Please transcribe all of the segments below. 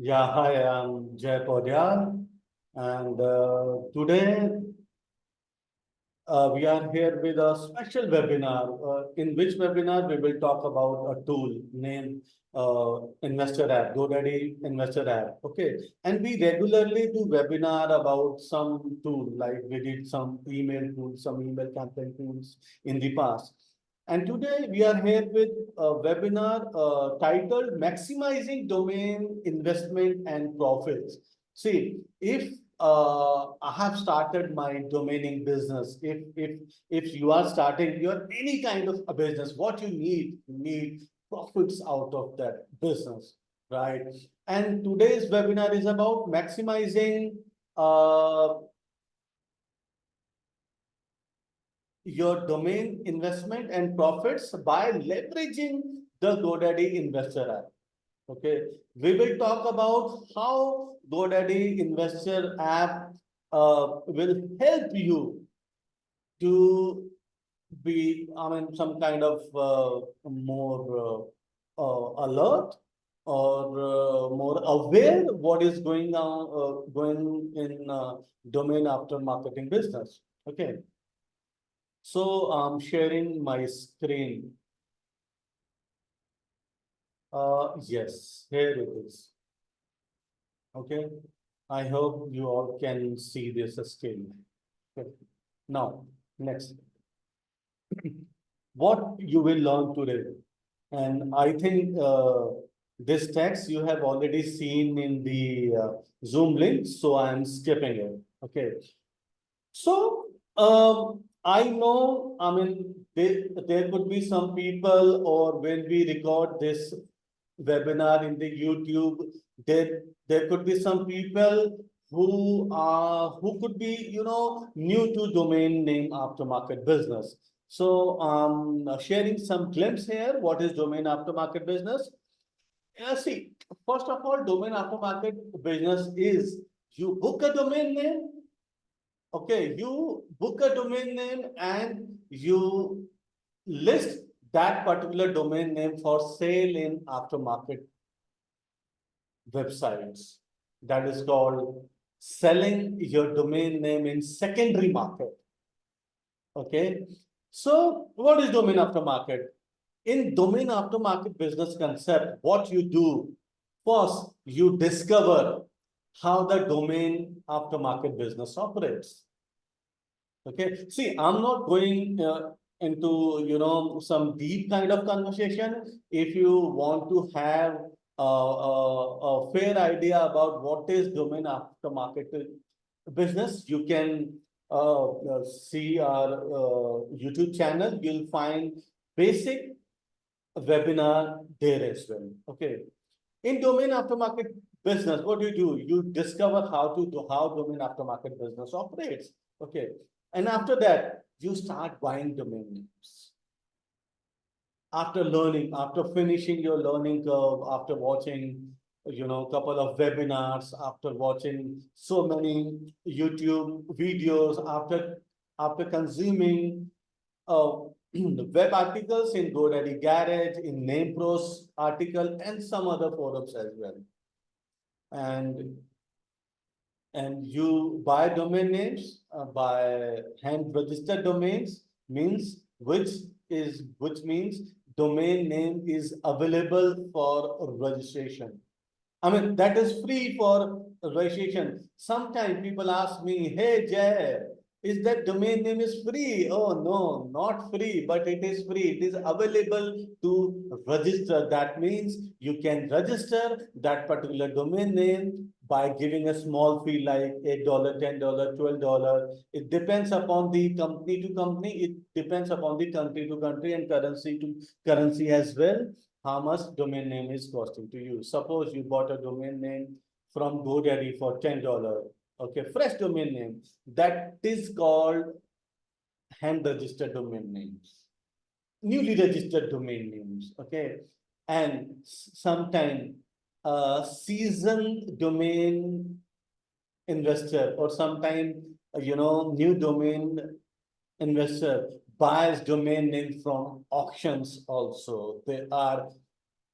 Yeah, hi, I'm Jay Podyar, and today we are here with a special webinar. In which webinar we will talk about a tool named Investor App, GoDaddy Investor App. Okay, and we regularly do webinar about some tool, like we did some email tools, some email campaign tools in the past. And today we are here with a webinar titled Maximizing Domain Investment and Profits. See, if I have started my domaining business, if you are starting your any kind of a business, what you need profits out of that business, right? And today's webinar is about maximizing uh, your domain investment and profits by leveraging the GoDaddy Investor App. Okay, we will talk about how GoDaddy Investor App will help you to be, some kind of more alert or more aware what is going on, going in domain after marketing business. Okay, so I'm sharing my screen. Yes, here it is. Okay, I hope you all can see this screen. Okay. Now, next, what you will learn today. And I think this text you have already seen in the Zoom link, so I'm skipping it. Okay. So I know, there could be some people, or when we record this webinar in the YouTube, there could be some people who could be, new to domain name aftermarket business. So sharing some glimpse here, what is domain aftermarket business? See, first of all, domain aftermarket business is you book a domain name. Okay, you book a domain name and you list that particular domain name for sale in aftermarket websites. That is called selling your domain name in secondary market. Okay. So what is domain aftermarket? In domain aftermarket business concept, what you do, first, you discover how the domain aftermarket business operates. Okay. See, I'm not going into, some deep kind of conversation. If you want to have a fair idea about what is domain aftermarket business, you can see our YouTube channel. You'll find basic webinar there as well. Okay. In domain aftermarket business, what do? You discover how domain aftermarket business operates. Okay. And after that, you start buying domain names. After learning, after finishing your learning curve, after watching, couple of webinars, after watching so many YouTube videos, after consuming uh, web articles in GoDaddy Garage, in NamePros article, and some other forums as well. And you buy domain names by hand registered domains, which means domain name is available for registration. That is free for registration. Sometimes people ask me, hey, Jay, is that domain name is free? Oh, no, not free, but it is free. It is available to register. That means you can register that particular domain name by giving a small fee like $8, $10, $12. It depends upon the company to company. It depends upon the country to country and currency to currency as well, how much domain name is costing to you. Suppose you bought a domain name from GoDaddy for $10. Okay, fresh domain name. That is called hand registered domain names, newly registered domain names. Okay, and sometime seasoned domain investor, or sometime new domain investor buys domain name from auctions also. There are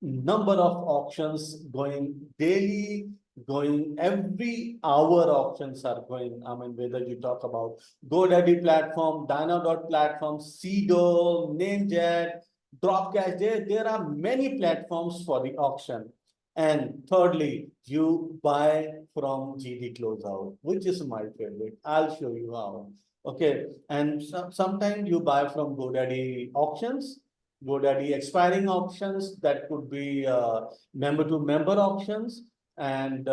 number of auctions going daily. going every hour, auctions are going. I mean, whether you talk about GoDaddy platform, Platform, Sedo, Namejet, Dropcash, there are many platforms for the auction. And thirdly, you buy from GD Closeout, which is my favorite. I'll show you how. Okay, and sometimes you buy from GoDaddy auctions, GoDaddy expiring auctions, that could be member to member auctions, and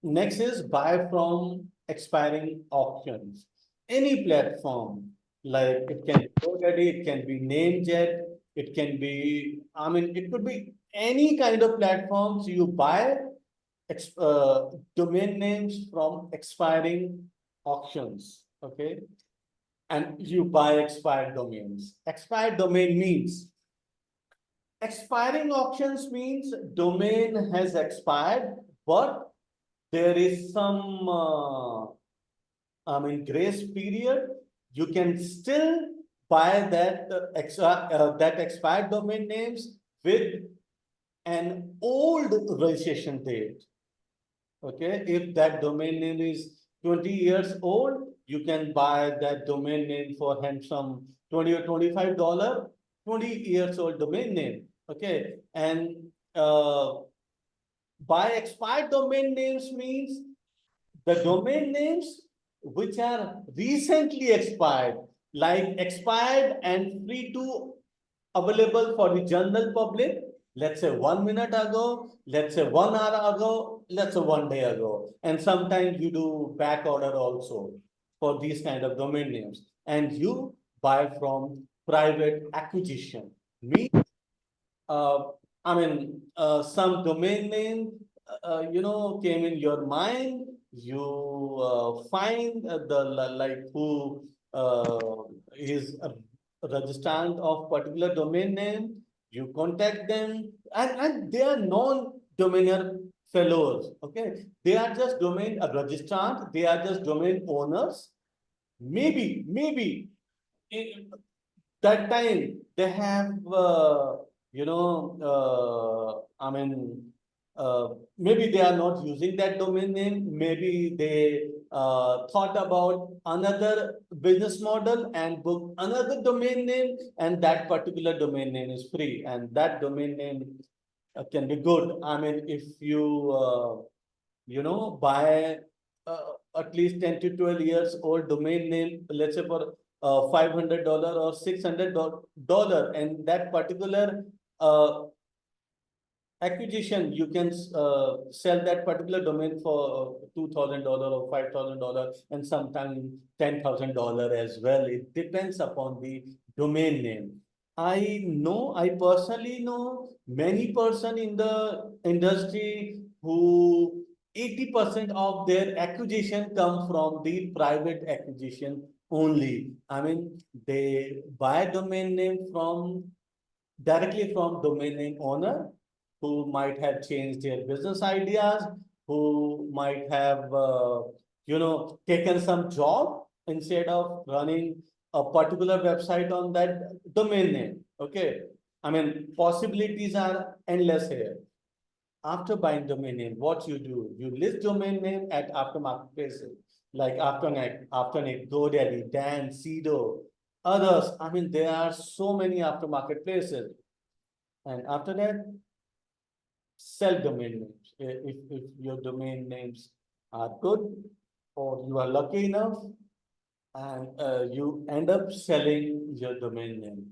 next is buy from expiring auctions. Any platform, like it can be GoDaddy, it can be Namejet, it can be, I mean, it could be any kind of platforms. You buy domain names from expiring auctions, okay? And you buy expired domains. Expired domain means, expiring auctions means domain has expired, but there is some, I mean, grace period. You can still buy that expired domain names with an old registration date. Okay, if that domain name is 20 years old, you can buy that domain name for handsome 20 or $25, 20 years old domain name. Okay, and buy expired domain names means the domain names which are recently expired, like expired and free to available for the general public, let's say 1 minute ago, let's say 1 hour ago, let's say 1 day ago. And sometimes you do back order also for these kind of domain names. And you buy from private acquisition. Means uh, I mean, some domain name, came in your mind. You find like who is a registrant of particular domain name. You contact them, and they are non-domainer fellows. Okay, they are just domain registrant. They are just domain owners. Maybe that time they have I mean maybe they are not using that domain name, maybe they thought about another business model and book another domain name, and that particular domain name is free, and that domain name can be good. I mean, if you buy at least 10 to 12 years old domain name, let's say for $500 or $600, and that particular uh, acquisition, you can sell that particular domain for $2,000 or $5,000, and sometimes $10,000 as well. It depends upon the domain name. I personally know many person in the industry who 80% of their acquisition come from the private acquisition only. I mean, they buy domain name directly from domain name owner, who might have changed their business ideas, who might have, taken some job instead of running a particular website on that domain name. Okay. I mean, possibilities are endless here. After buying domain name, what you do, you list domain name at aftermarket places like Afternet, GoDaddy, Dan, Sedo, others. I mean, there are so many aftermarket places. And after that, sell domain names. If your domain names are good, or you are lucky enough, and you end up selling your domain name.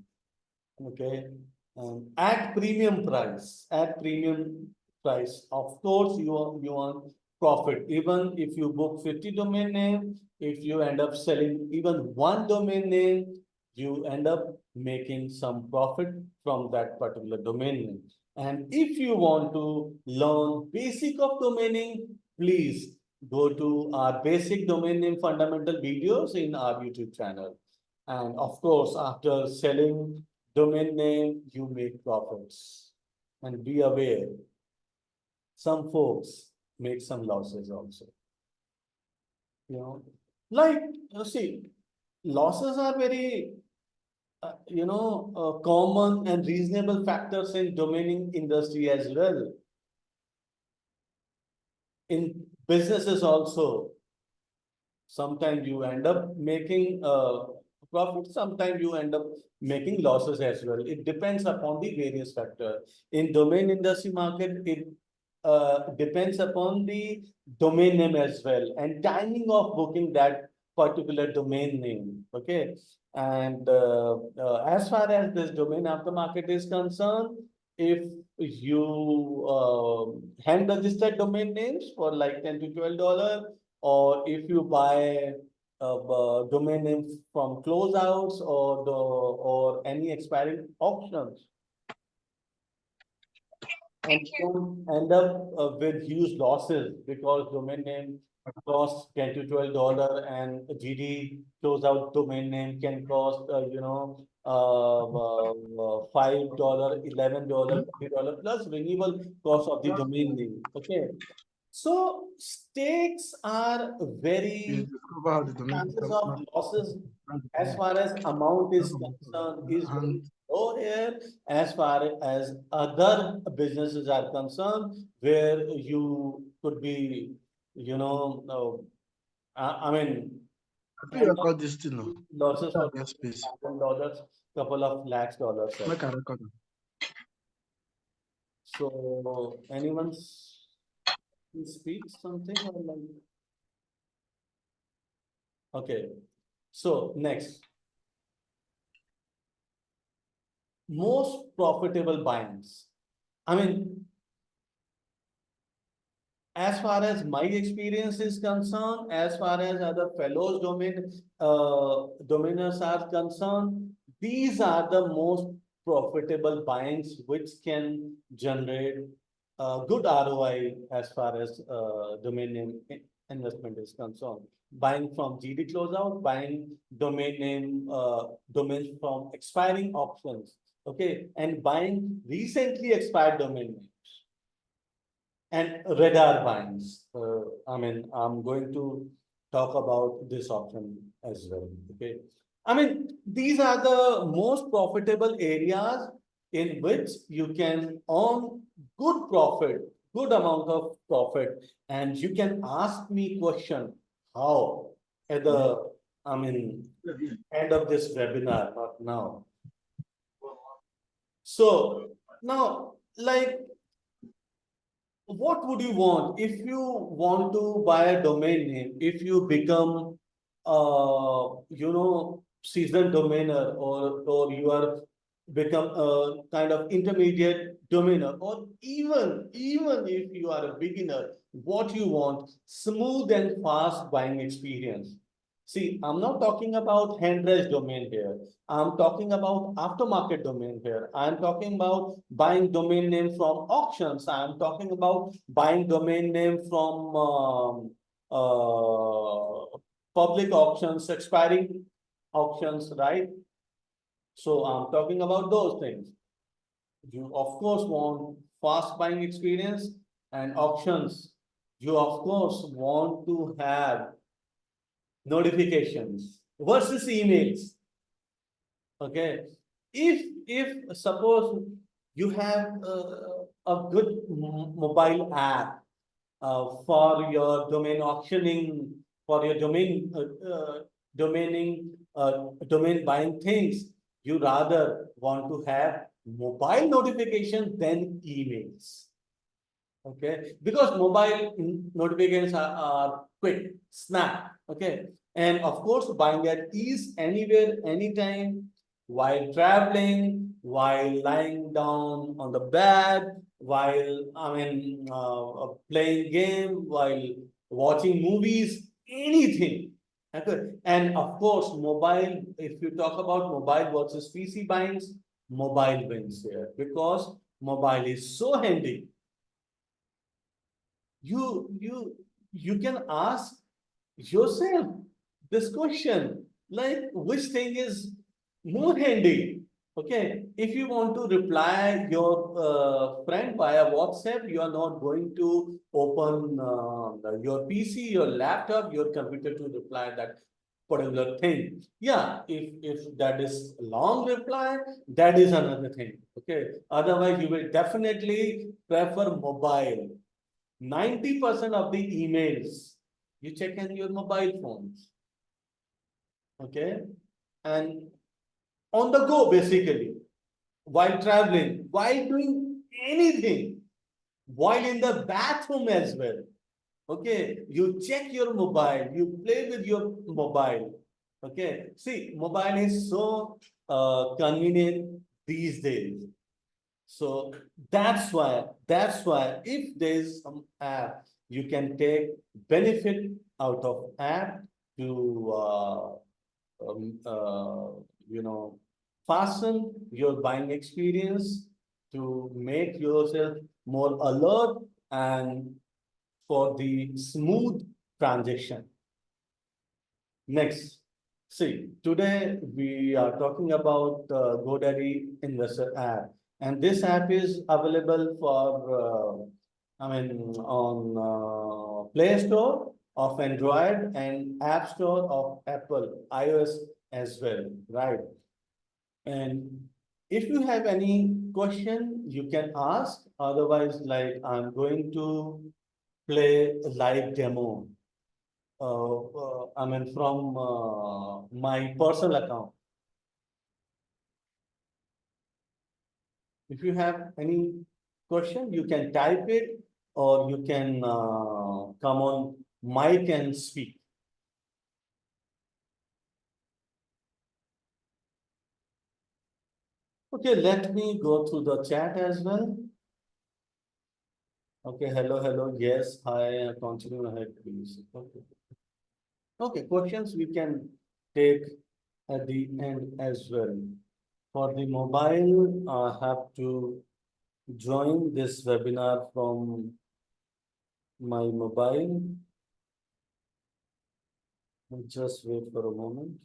Okay, at premium price, of course you want profit. Even if you book 50 domain name, if you end up selling even one domain name, you end up making some profit from that particular domain name. And if you want to learn basic of domaining, please go to our basic domain name fundamental videos in our YouTube channel. And of course, after selling domain name, you make profits. And be aware, some folks make some losses also. Like, see, losses are very, common and reasonable factors in domaining industry as well. in businesses also, sometimes you end up making profit, sometimes you end up making losses as well. It depends upon the various factors. In domain industry market, it depends upon the domain name as well and timing of booking that particular domain name. Okay. And as far as this domain aftermarket is concerned, if you hand registered domain names for like 10 to $12, or if you buy domain names from closeouts or any expiring auctions, and don't end up with huge losses because domain name costs 10 to $12 and GD closeout domain name can cost $5, $11, $20 plus renewal cost of the domain name. Okay. So stakes are You very, discover how the domain chances of losses as far as amount is concerned is very and low here as far as other businesses are concerned, where you could be, I mean, I think end up record this thing now. losses for That space. $1,000, couple of lakhs dollars. Make a record. So anyone speak something or like, okay. So next, most profitable buyings. I mean, as far as my experience is concerned, as far as other fellows domainers are concerned, these are the most profitable buyings which can generate good ROI as far as domain name investment is concerned. Buying from GD closeout, buying domain name domains from expiring options, okay, and buying recently expired domain names and radar binds. I mean, I'm going to talk about this option as well. Okay. I mean, these are the most profitable areas in which you can earn good profit, good amount of profit, and you can ask me question how at the, I mean, end of this webinar, not now. So now, like, what would you want if you want to buy a domain name, if you become seasoned domainer, or you are become a kind of intermediate domainer, or even if you are a beginner, what you want? Smooth and fast buying experience. See, I'm not talking about hand-raised domain here. I'm talking about aftermarket domain here. I'm talking about buying domain name from auctions. I'm talking about buying domain name from public auctions, expiring auctions, right? So I'm talking about those things. You of course want fast buying experience, and auctions. You of course want to have notifications versus emails. Okay. If suppose you have a good mobile app for your domain auctioning, for your domain buying things, you rather want to have mobile notification than emails. Okay, because mobile notifications are quick, snap. Okay, and of course, buying at ease anywhere, anytime, while traveling, while lying down on the bed, while playing game, while watching movies, anything. Okay, and of course, mobile. If you talk about mobile versus PC buyings, mobile wins here because mobile is so handy. You can ask yourself this question, like, which thing is more handy? Okay, if you want to reply your friend via WhatsApp, you are not going to open your PC, your laptop, your computer to reply that particular thing. Yeah, if that is long reply, that is another thing. Okay, otherwise you will definitely prefer mobile. 90% of the emails you check on your mobile phones. Okay, and on the go basically, while traveling, while doing anything, while in the bathroom as well. Okay, you check your mobile, you play with your mobile. Okay, see, mobile is so convenient these days. So that's why if there's some app, you can take benefit out of app to um, uh, you know, fasten your buying experience, to make yourself more alert and for the smooth transaction. Next, see, today we are talking about GoDaddy Investor App, and this app is available for, on Play Store of Android and App Store of Apple, iOS as well, right? And if you have any question, you can ask. Otherwise, like I'm going to play a live demo. From my personal account. If you have any question, you can type it or you can come on mic and speak. Okay, let me go through the chat as well. Okay, hello, hello. Yes, hi, continue ahead, please. Okay. Okay, questions we can take at the end as well. For the mobile, I have to join this webinar from my mobile. Just wait for a moment.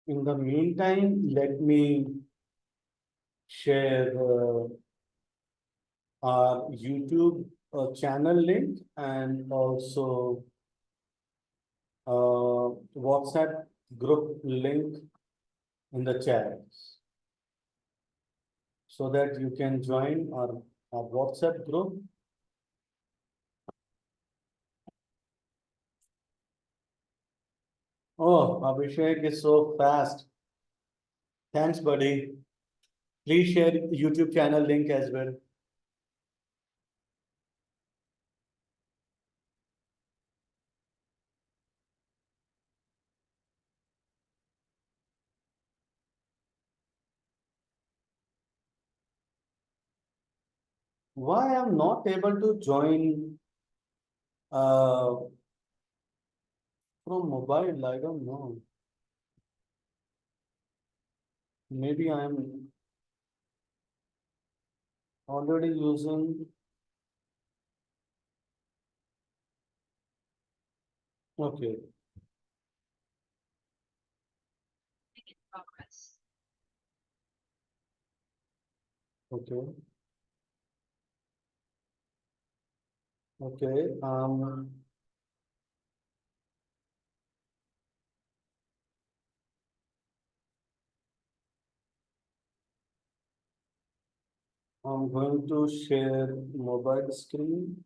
In the meantime, let me share our YouTube channel link and also WhatsApp group link in the chat so that you can join our WhatsApp group. Oh, Abhishek is so fast. Thanks, buddy. Please share YouTube channel link as well. Why I'm not able to join from mobile? I don't know. Maybe I'm already using. Okay. Okay. Okay. I'm going to share mobile screen.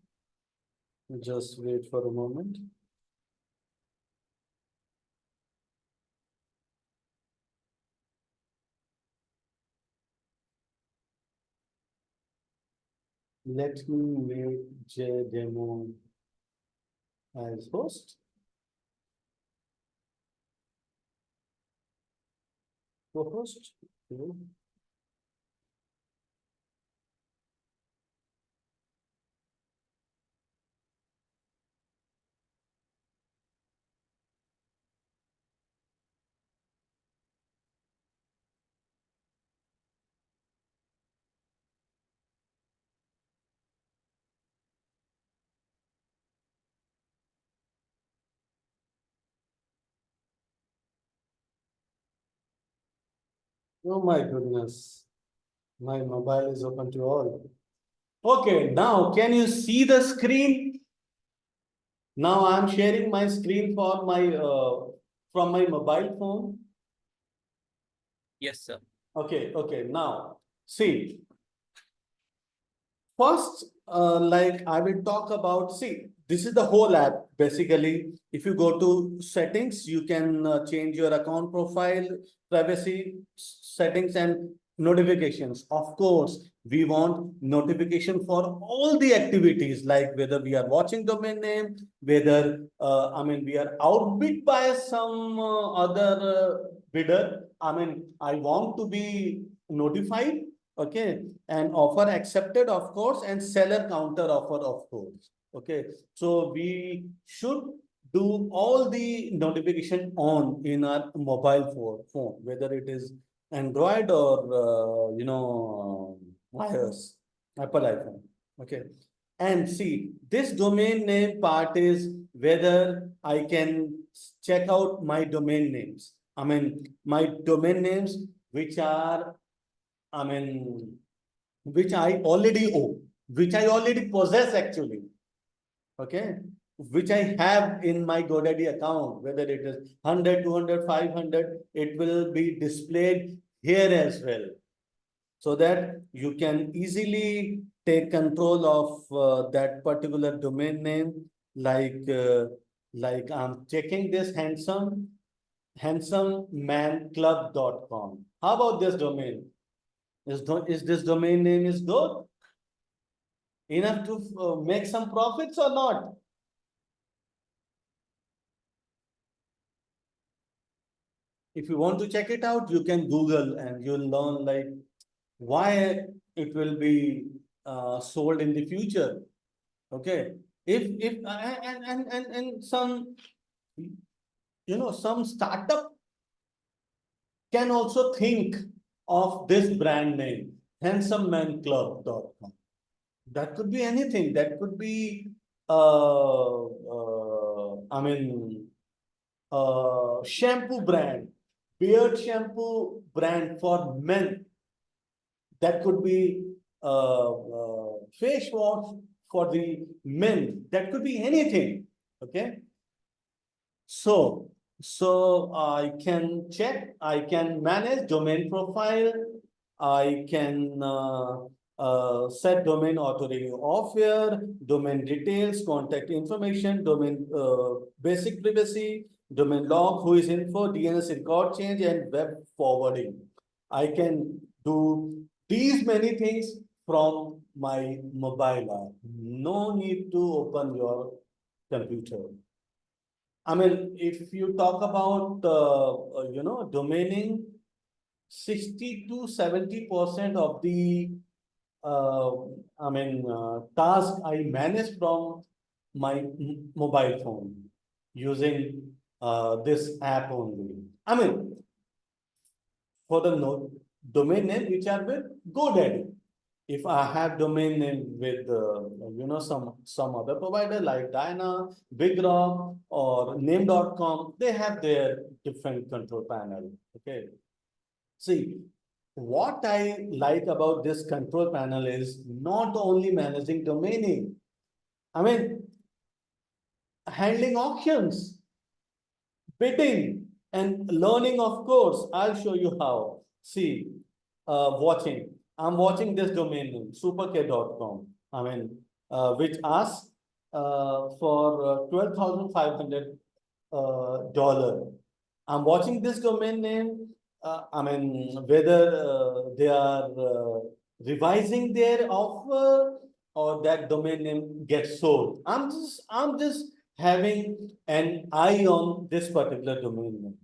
Just wait for a moment. Let me make JDemo as host. Co-host. Okay. Oh my goodness. My mobile is open to all. Okay, now can you see the screen? Now I'm sharing my screen for my from my mobile phone. Yes, sir. Okay. Now see, first, like I will talk about, see, this is the whole app. Basically, if you go to settings, you can change your account profile, privacy settings and notifications. Of course, we want notification for all the activities, like whether we are watching domain name, whether, I mean, we are outbid by some other bidder. I mean, I want to be notified. Okay, and offer accepted, of course, and seller counter offer, of course. Okay, so we should do all the notification on in our mobile phone, whether it is Android or iOS, Apple iPhone. Okay, and see, this domain name part is whether I can check out my domain names. I mean, my domain names which are, I mean, which I already own, which I already possess actually, okay, which I have in my GoDaddy account, whether it is 100, 200, 500, it will be displayed here as well, so that you can easily take control of that particular domain name, like I'm checking this handsomeManClub.com. How about this domain? Is this domain name is good enough to make some profits or not? If you want to check it out, you can Google and you'll learn like why it will be sold in the future. Okay, if and some, some startup can also think of this brand name, handsomeManClub.com. That could be anything. That could be, I mean, shampoo brand, beard shampoo brand for men. That could be face wash for the men. That could be anything. Okay. So, so I can check, I can manage domain profile, I can set domain auto renew offer, domain details, contact information, domain basic privacy, domain log, who is info, DNS record change, and web forwarding. I can do these many things from my mobile app. No need to open your computer. I mean, if you talk about, domaining, 60 to 70% of the, uh, task I manage from my mobile phone using this app only. I mean, for the no domain name which are with GoDaddy. If I have domain name with some other provider like Dyna, Big Rock, or Name.com, they have their different control panel. Okay. See, what I like about this control panel is not only managing domain name, I mean, handling auctions, bidding, and learning, of course. I'll show you how. See, watching. I'm watching this domain name, superk.com. I mean, which asks for 12,500 dollar. I'm watching this domain name. I mean, whether they are revising their offer or that domain name gets sold. I'm just having an eye on this particular domain name.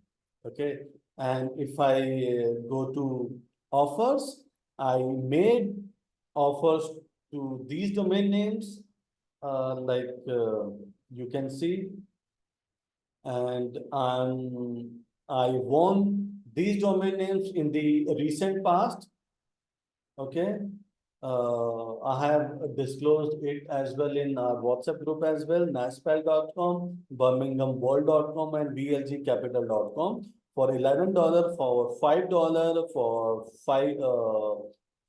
Okay, and if I go to offers, I made offers to these domain names, you can see, and I won these domain names in the recent past. Okay. I have disclosed it as well in our WhatsApp group as well, naspal.com, birminghamworld.com, and blgcapital.com for $11, for $5,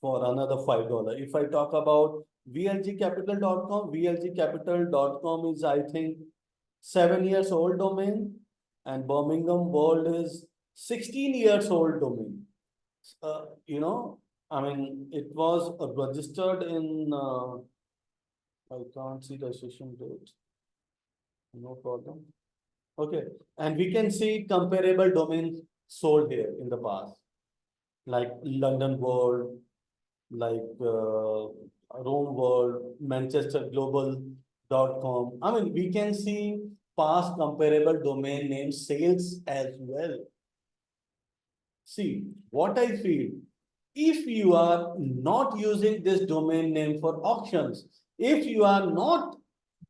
for another $5. If I talk about vlgcapital.com, vlgcapital.com is, I think, 7 years old domain, and Birmingham World is 16 years old domain. You know, I mean, it was registered in, I can't see the session date. No problem. Okay, and we can see comparable domains sold here in the past, like London World, like Rome World, Manchester Global.com. I mean, we can see past comparable domain name sales as well. See, what I feel, if you are not using this domain name for auctions, if you are not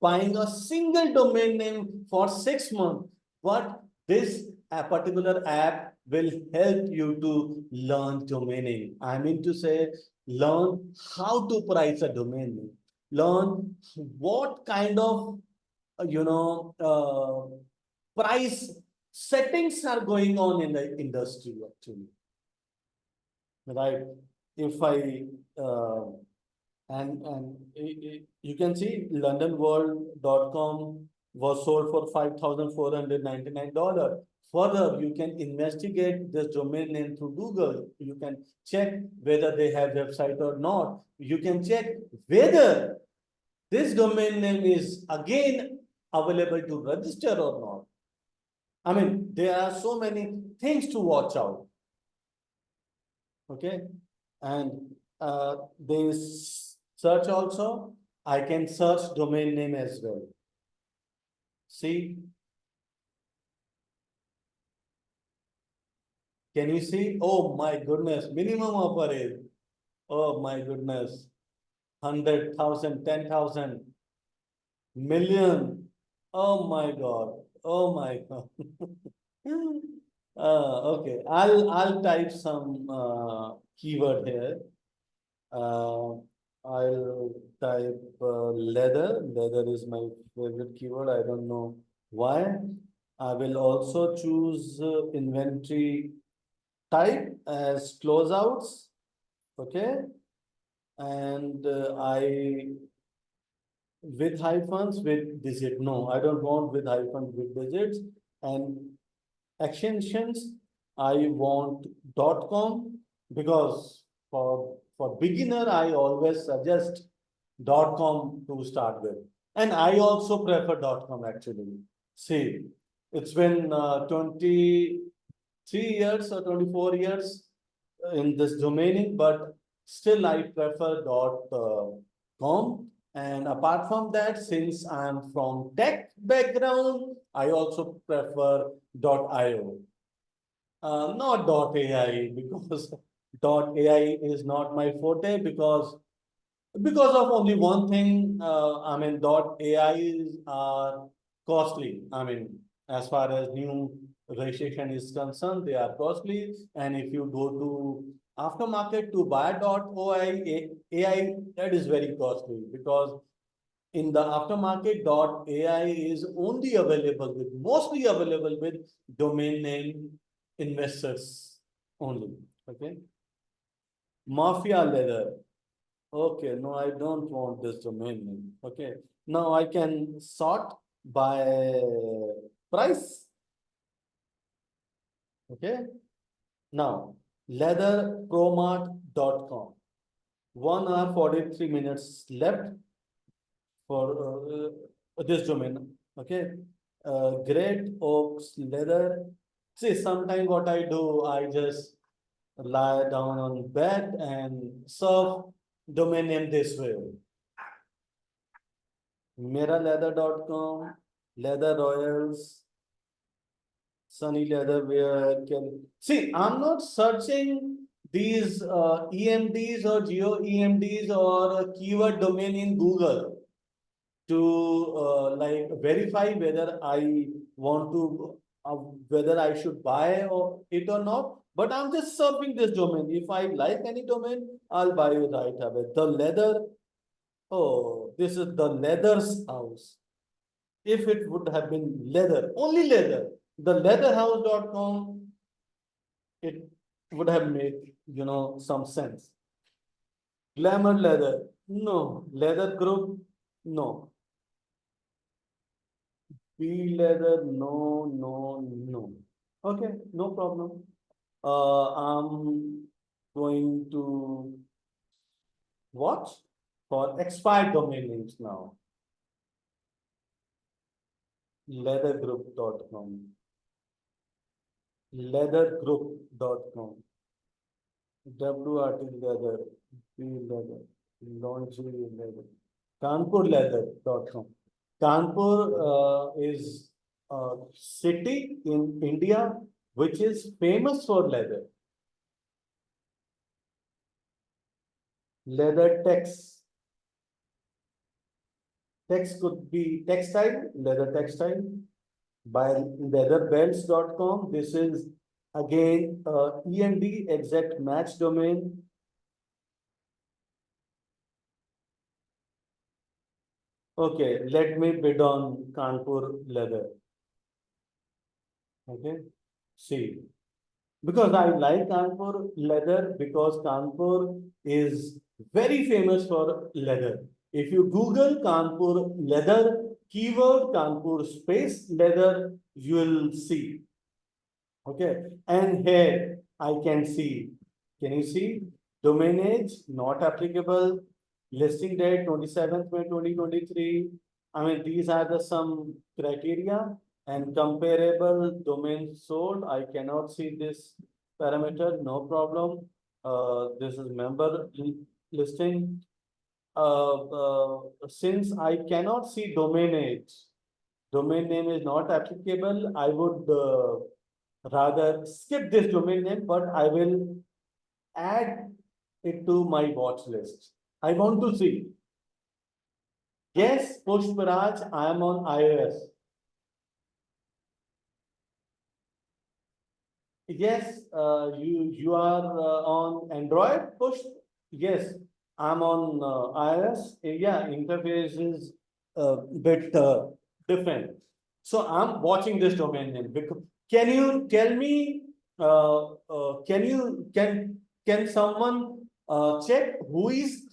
buying a single domain name for 6 months, but this a particular app will help you to learn domain name. I mean to say, learn how to price a domain name, learn what kind of, price settings are going on in the industry actually, right? If I you can see londonworld.com was sold for $5,499. Further, you can investigate this domain name through Google. You can check whether they have website or not. You can check whether this domain name is again available to register or not. I mean, there are so many things to watch out. Okay, and this search also, I can search domain name as well. See, can you see? Oh my goodness, minimum offer is, oh my goodness, 100,000, 10,000, million. Oh my God, oh my God. Okay, I'll type some keyword here. I'll type leather. Leather is my favorite keyword. I don't know why. I will also choose inventory type as closeouts. Okay. And I with hyphens, with digit. No, I don't want with hyphens, with digits. And extensions, I want .com, because for beginner, I always suggest .com to start with. And I also prefer .com actually. See, it's been 23 years or 24 years in this domaining, but still I prefer .com. And apart from that, since I'm from tech background, I also prefer .io. Not .ai, because .ai is not my forte, because of only one thing. I mean, AIs are costly. I mean, as far as new registration is concerned, they are costly. And if you go to aftermarket to buy .ai, that is very costly, because in the aftermarket, .ai is only available with, mostly available with domain name investors only. Okay. Mafia leather. Okay, no, I don't want this domain name. Okay, now I can sort by price. Okay, now leatherpromart.com. 1 hour 43 minutes left for this domain. Okay, great oaks leather. See, sometimes what I do, I just lie down on bed and serve domain name this way. Meraleather.com, Leather Royals, Sunny Leatherwear. See, I'm not searching these EMDs or geo EMDs or a keyword domain in Google to like verify whether I want to whether I should buy it or not. But I'm just searching this domain. If I like any domain, I'll buy it right away. The leather. Oh, this is the leather's house. If it would have been leather, only leather, the leatherhouse.com, it would have made, some sense. Glamour leather, no. Leather group, no. P leather, no, no, no. Okay, no problem. I'm going to watch for expired domain names now. Leathergroup.com. Leathergroup.com. WRT leather, P leather, lingerie leather. Kanpurleather.com. Kanpur is a city in India which is famous for leather. Leather text. Text could be textile, leather textile. By leatherbelts.com. This is again EMD exact match domain. Okay, let me bid on Kanpur leather. Okay, see, because I like Kanpur leather because Kanpur is very famous for leather. If you Google Kanpur leather keyword Kanpur space leather, you will see. Okay, and here I can see. Can you see? Domain age not applicable. Listing date 27th May 2023. I mean, these are the some criteria and comparable domain sold. I cannot see this parameter, no problem. This is member listing. Since I cannot see domain age, domain name is not applicable, I would rather skip this domain name, but I will add it to my watch list. I want to see. Yes, Pushparaj, I am on iOS. Yes, you are on Android, Push? Yes, I'm on iOS. Yeah, interface is a bit different. So I'm watching this domain name. Because, can you tell me? Can someone check who is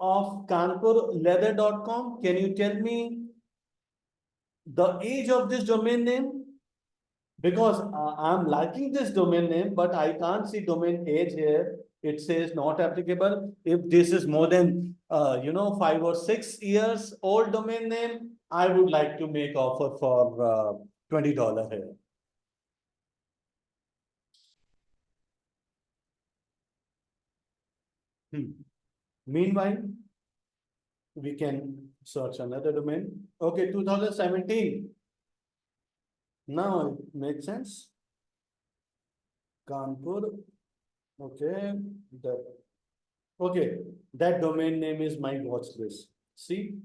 of kanpurleather.com? Can you tell me the age of this domain name? Because I'm liking this domain name, but I can't see domain age here. It says not applicable. If this is more than 5 or 6 years old domain name, I would like to make offer for $20 here. Meanwhile, we can search another domain. Okay, 2017. Now it makes sense. Kanpur. Okay, that domain name is my watch list. See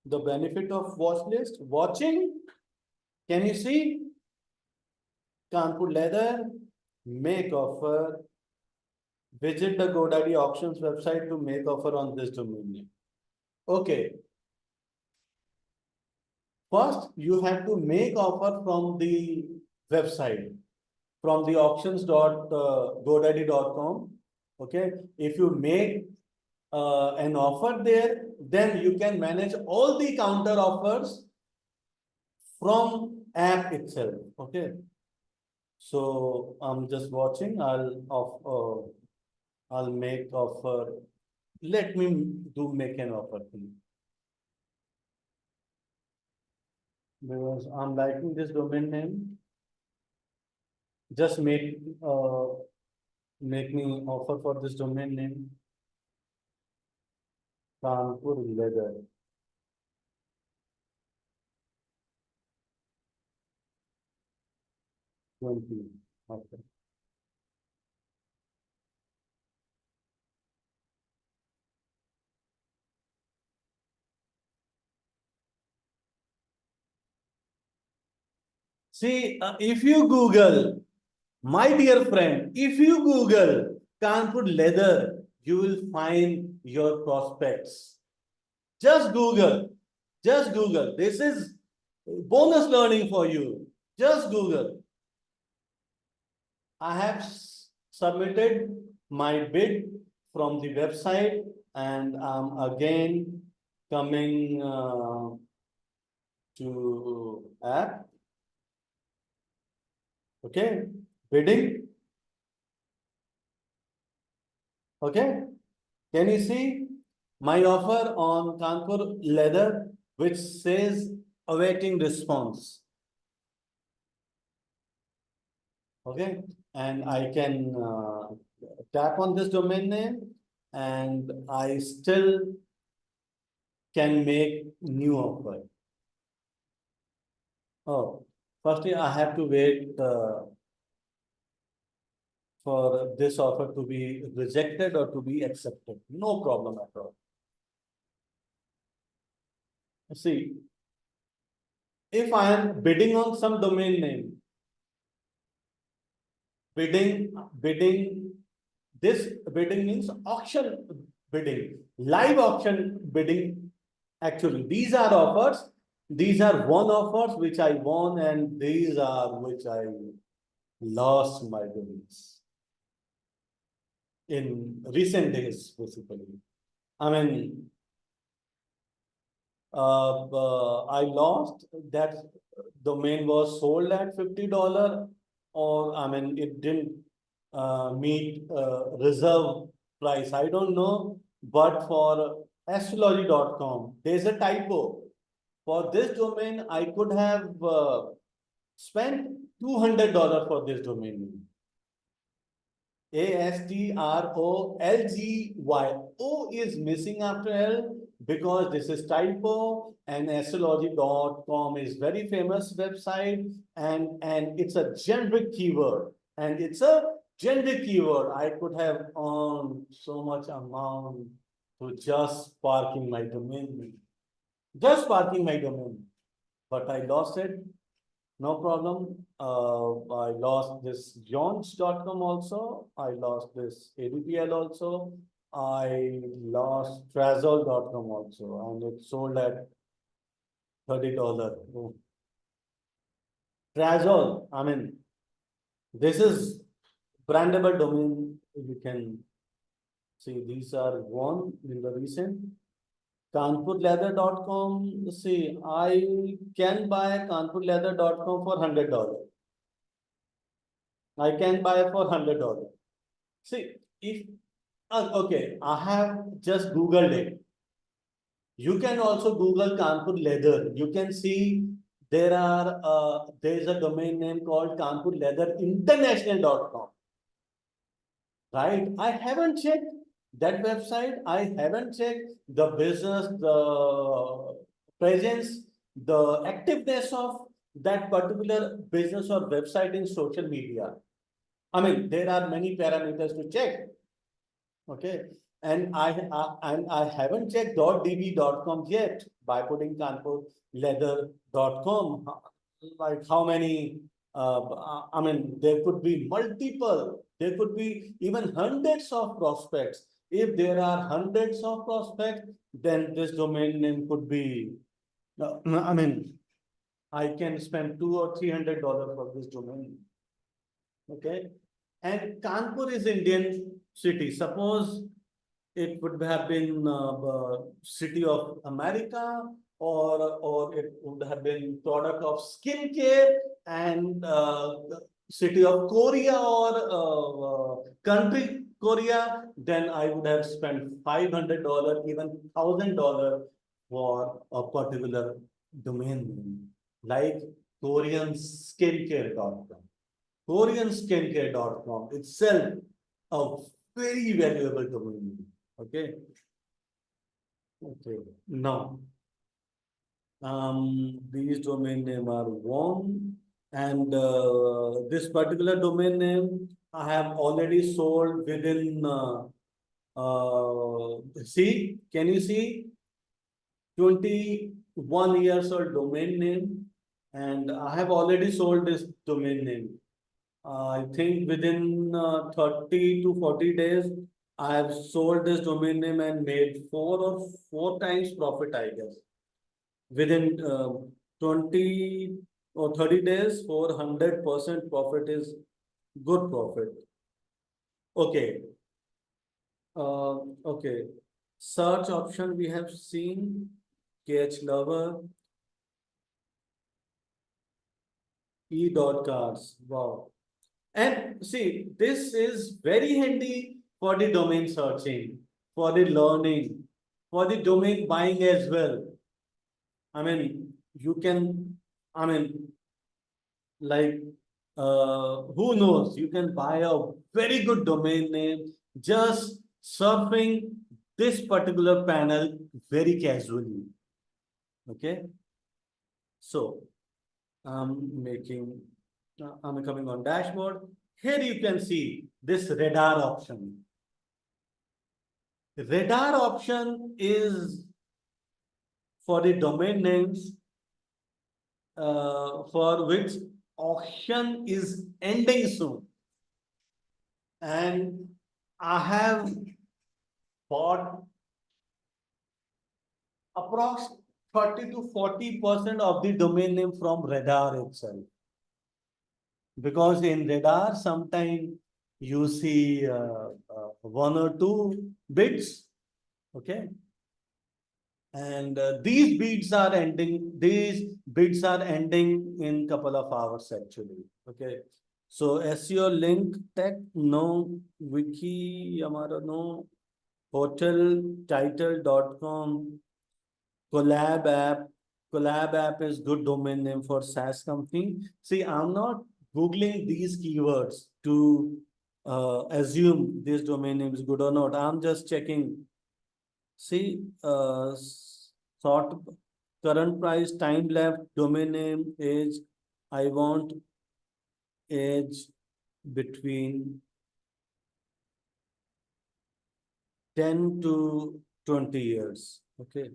the benefit of watch list. Watching. Can you see? Kanpur leather. Make offer. Visit the GoDaddy auctions website to make offer on this domain name. Okay. First, you have to make offer from the website. from the auctions.godaddy.com. Okay, if you make an offer there, then you can manage all the counter offers from app itself. Okay, so I'm just watching. I'll make offer. Let me make an offer, please. Because I'm liking this domain name. Just make me offer for this domain name. Kanpur leather. Okay. See, if you Google, my dear friend, if you Google Kanpur leather, you will find your prospects. Just Google. Just Google. This is bonus learning for you. Just Google. I have submitted my bid from the website, and I'm again coming to app. Okay, bidding. Okay, can you see my offer on Kanpur leather, which says awaiting response? Okay, and I can tap on this domain name, and I still can make new offer. Oh, firstly, I have to wait for this offer to be rejected or to be accepted. No problem at all. See, if I am bidding on some domain name, bidding, this bidding means auction bidding, live auction bidding. Actually, these are offers. These are won offers which I won, and these are which I lost my domains in recent days, basically. I mean, I lost that domain was sold at $50, or I mean, it didn't meet reserve price. I don't know, but for astrology.com, there's a typo. For this domain, I could have spent $200 for this domain name. astrolgy. O is missing after L because this is typo, and astrology.com is very famous website, and it's a generic keyword. And it's a generic keyword. I could have earned so much amount to just parking my domain. Just parking my domain. But I lost it. No problem. I lost this Jones.com also. I lost this ADPL also. I lost Trazol.com also, and it sold at $30. Oh. Trazol, I mean, this is brandable domain. You can see these are one in the recent. Kanpurleather.com. See, I can buy Kanpurleather.com for $100. I can buy for $100. See, if okay, I have just Googled it. You can also Google Kanpur leather. You can see there is a domain name called Kanpur Leather International.com. Right? I haven't checked that website. I haven't checked the business, the presence, the activeness of that particular business or website in social media. I mean, there are many parameters to check. Okay. And I haven't checked .db.com yet by putting kanpurleather.com. Like how many, I mean, there could be multiple, there could be even hundreds of prospects. If there are hundreds of prospects, then this domain name could be, I mean, I can spend $200 or $300 for this domain. Okay. And Kanpur is Indian city. Suppose it would have been city of America, or it would have been product of skincare, and city of Korea, or country Korea, then I would have spent $500, even $1,000 for a particular domain name, like KoreanSkincare.com. KoreanSkincare.com itself a very valuable domain name. Okay. Okay. Now, these domain name are warm, and this particular domain name I have already sold within. See, can you see 21 years old domain name, and I have already sold this domain name. I think within 30 to 40 days, I have sold this domain name and made four times profit, I guess. Within 20 or 30 days, 400% profit is good profit. Okay. Okay. Search option we have seen, KH Lover, e.cards. Wow. And see, this is very handy for the domain searching, for the learning, for the domain buying as well. I mean, you can, I mean, like, who knows, you can buy a very good domain name just surfing this particular panel very casually. Okay. So, I'm coming on dashboard. Here you can see this radar option. Radar option is for the domain names for which auction is ending soon. And I have bought approx 30 to 40% of the domain name from radar itself. Because in radar, sometimes you see one or two bits, okay? And these bids are ending in couple of hours actually, okay? So SEO link tech, no, wiki, हमारा no, hotel title.com, collab app is good domain name for SaaS company. See, I'm not Googling these keywords to assume this domain name is good or not. I'm just checking. See, sort current price, time left, domain name, age. I want age between 10 to 20 years. Okay.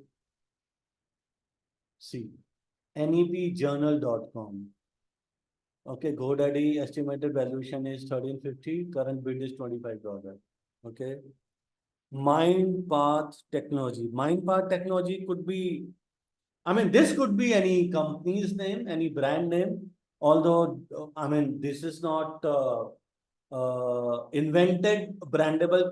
See, nepjournal.com. Okay, GoDaddy estimated valuation is 1350, current bid is $25. Okay. MindPath Technology. MindPath Technology could be, I mean, this could be any company's name, any brand name, although, I mean, this is not invented brandable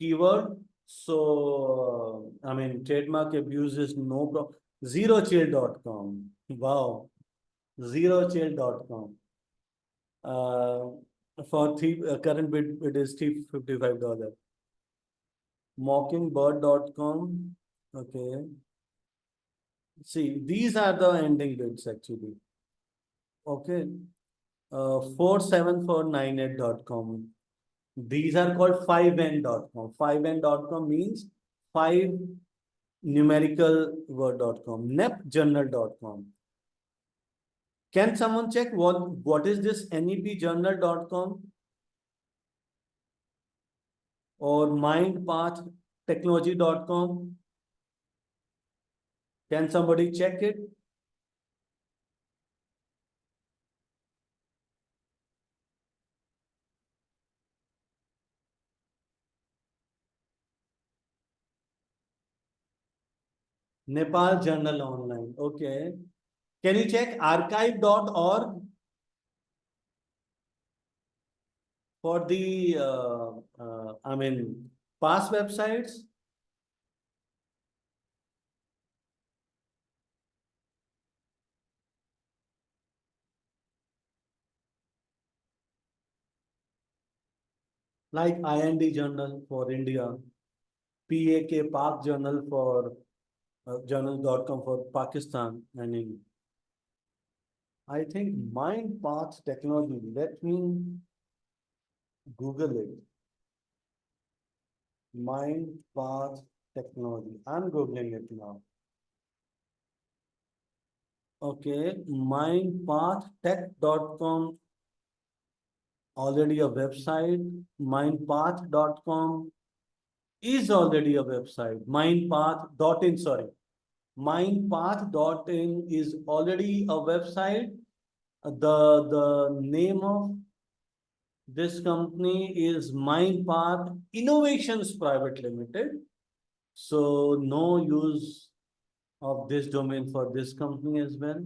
keyword. So, I mean, trademark abuse is no problem. ZeroChill.com. Wow. ZeroChill.com. For current bid, it is $355. Mockingbird.com. Okay. See, these are the ending bids actually. Okay. 47498.com. These are called 5n.com. 5n.com means 5 numerical word.com. nepjournal.com. Can someone check what is this nepjournal.com or mindpathtechnology.com? Can somebody check it? Nepal Journal Online. Okay. Can you check archive.org? For the, past websites, like IND Journal for India, PAK Pak Journal for journal.com for Pakistan, and in, I think Mind Path Technology. Let me Google it. Mind Path Technology. I'm Googling it now. Okay, mindpathtech.com, already a website. Mindpath.com is already a website. Mindpath.in, sorry. Mindpath.in is already a website. The name of this company is Mindpath Innovations Private Limited. So no use of this domain for this company as well.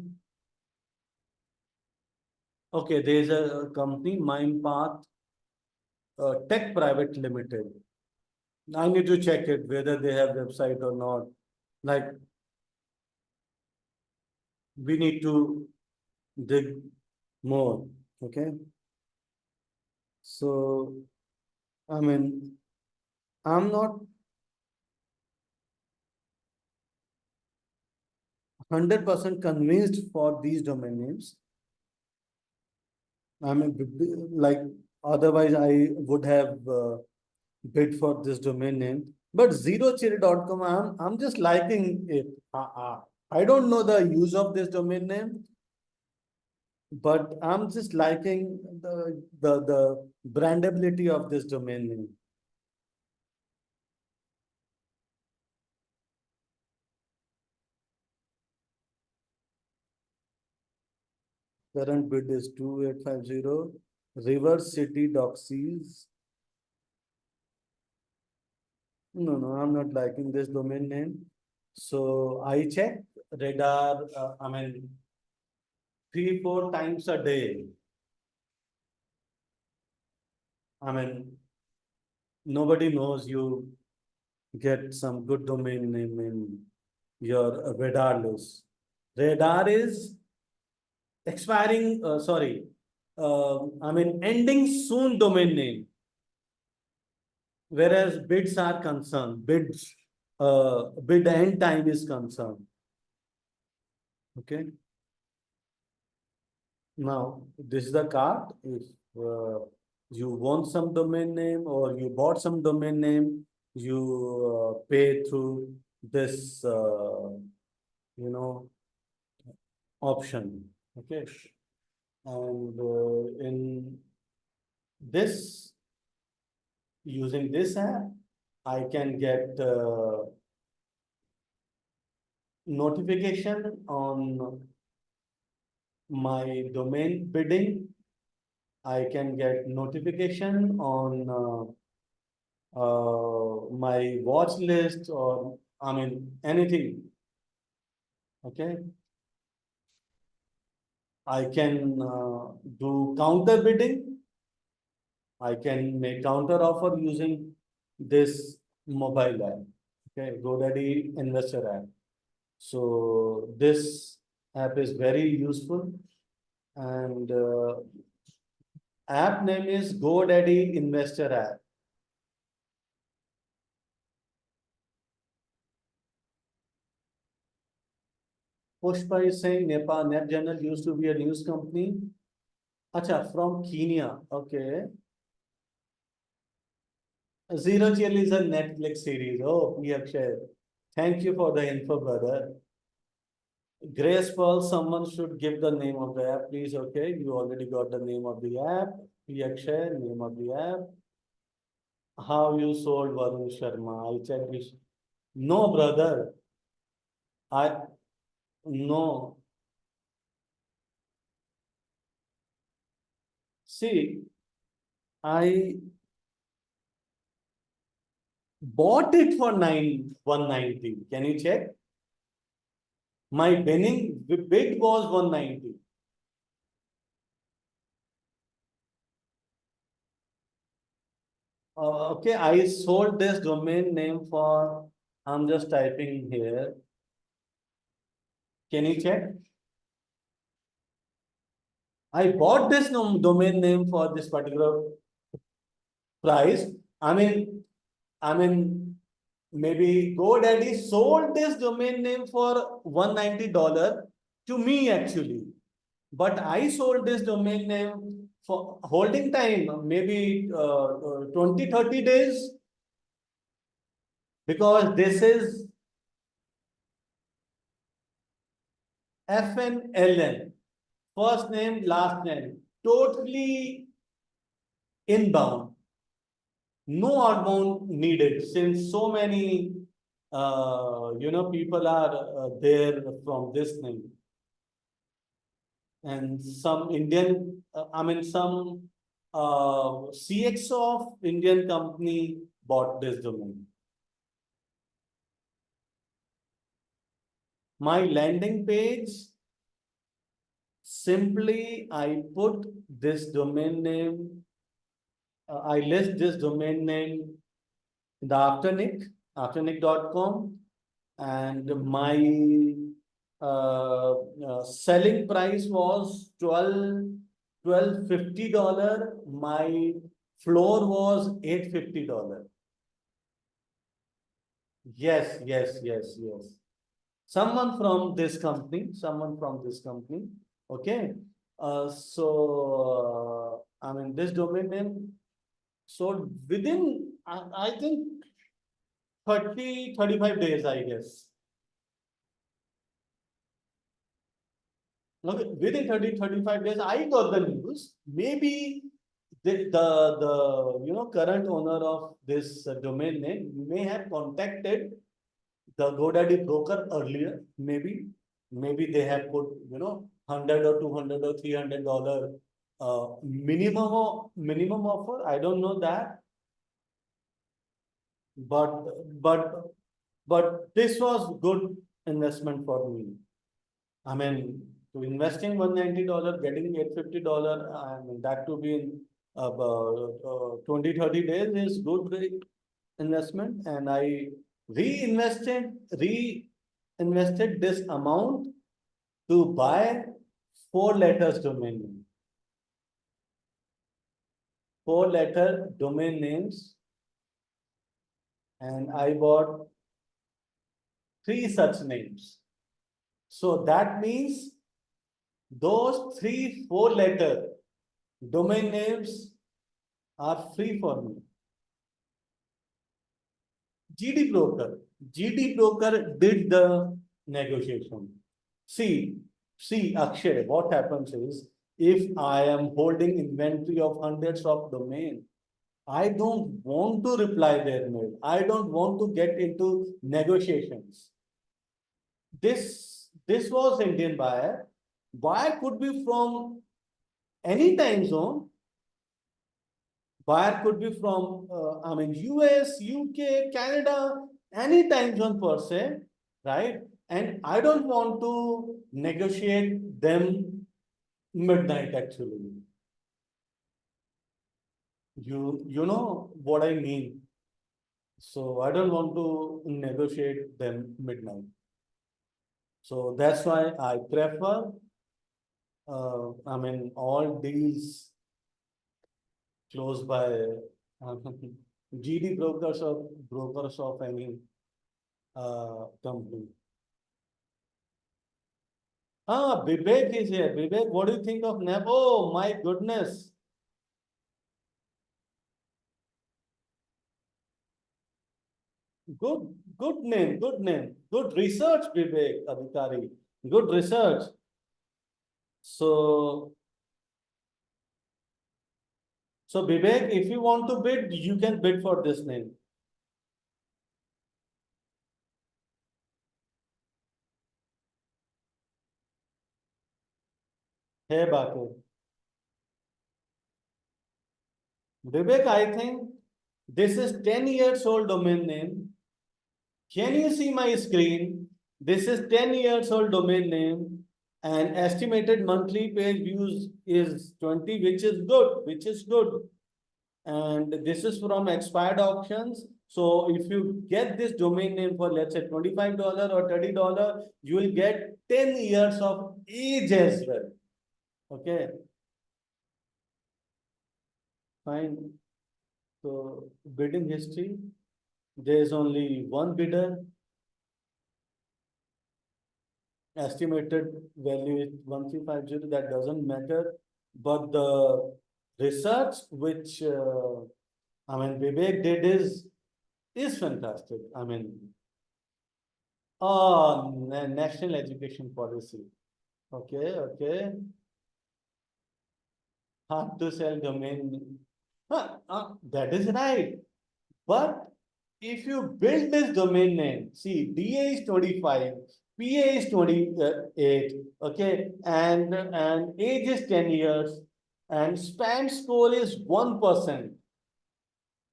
Okay, there's a company, Mindpath Tech Private Limited. I need to check it whether they have website or not. Like, we need to dig more. Okay. So, I mean, I'm not 100% convinced for these domain names. I mean, like, otherwise I would have bid for this domain name. But zerochill.com, I'm just liking it. I don't know the use of this domain name, but I'm just liking the brandability of this domain name. Current bid is 2850. River City Doxies. No, I'm not liking this domain name. So I check radar, 3-4 times a day. I mean, nobody knows you get some good domain name in your radar list. Radar is expiring, ending soon domain name. Whereas bids are concerned, bid end time is concerned. Okay. Now, this is the card. If you want some domain name or you bought some domain name, you pay through this, option. Okay. And in this, using this app, I can get notification on my domain bidding. I can get notification on my watch list, or anything. Okay. I can do counter bidding. I can make counter offer using this mobile app. Okay, GoDaddy Investor App. So this app is very useful, and app name is GoDaddy Investor App. Pushpa is saying Nepal Net Journal used to be a news company. Acha, from Kenya. Okay. Zero Chill is a Netflix series. Oh, Akshay. Thank you for the info, brother. Grace Pearl, someone should give the name of the app, please. Okay, you already got the name of the app. Akshay, name of the app. How you sold Varun Sharma? I checked this. No, brother. I no. See, I bought it for 190. Can you check? My bid was 190. Okay, I sold this domain name for, I'm just typing here. Can you check? I bought this domain name for this particular price. I mean, maybe GoDaddy sold this domain name for $190 to me actually. But I sold this domain name for holding time, maybe 20, 30 days, because this is FNLN, first name, last name, totally inbound. No outbound needed since so many, people are there from this name. And some Indian, some CX of Indian company bought this domain. My landing page, simply I put this domain name, I list this domain name in the afternick.com, and my selling price was $1250. My floor was $850. Yes, yes, yes, yes. Someone from this company. Okay. This domain name. So within, I think 30, 35 days, I guess. Okay, within 30, 35 days, I got the news. Maybe the current owner of this domain name may have contacted the GoDaddy broker earlier. Maybe they have put, 100 or 200 or $300 minimum offer. I don't know that, but but this was good investment for me. I mean, to investing $190, getting $850, and that to be in about 20, 30 days is good investment. And I reinvested this amount to buy 4 letters domain name. 4-letter domain names, and I bought 3 such names. So that means those 3 4-letter domain names are free for me. GD Broker did the negotiation. See, Akshay, what happens is, if I am holding inventory of hundreds of domain, I don't want to reply their mail. I don't want to get into negotiations. This was Indian buyer. Buyer could be from any time zone. Buyer could be from, US, UK, Canada, any time zone per se, right? And I don't want to negotiate them midnight actually. You know what I mean. So I don't want to negotiate them midnight. So that's why I prefer, all deals closed by GD brokers of any company. Vivek is here. Vivek, what do you think of NAP? Oh my goodness. Good name, good name. Good research, Vivek Adhikari. Good research. So Vivek, if you want to bid, you can bid for this name. Hey, Baku. Vivek, I think this is 10 years old domain name. Can you see my screen? This is 10 years old domain name, and estimated monthly page views is 20, which is good, And this is from expired options. So if you get this domain name for, let's say, $25 or $30, you will get 10 years of age as well. Okay. Fine. So bidding history, there is only one bidder. Estimated value is 1350. That doesn't matter. But the research which Vivek did is fantastic. National education policy. Okay. Hard to sell domain. That is right. But if you build this domain name, see, DA is 25, PA is 28, okay, and age is 10 years, and spam score is 1%.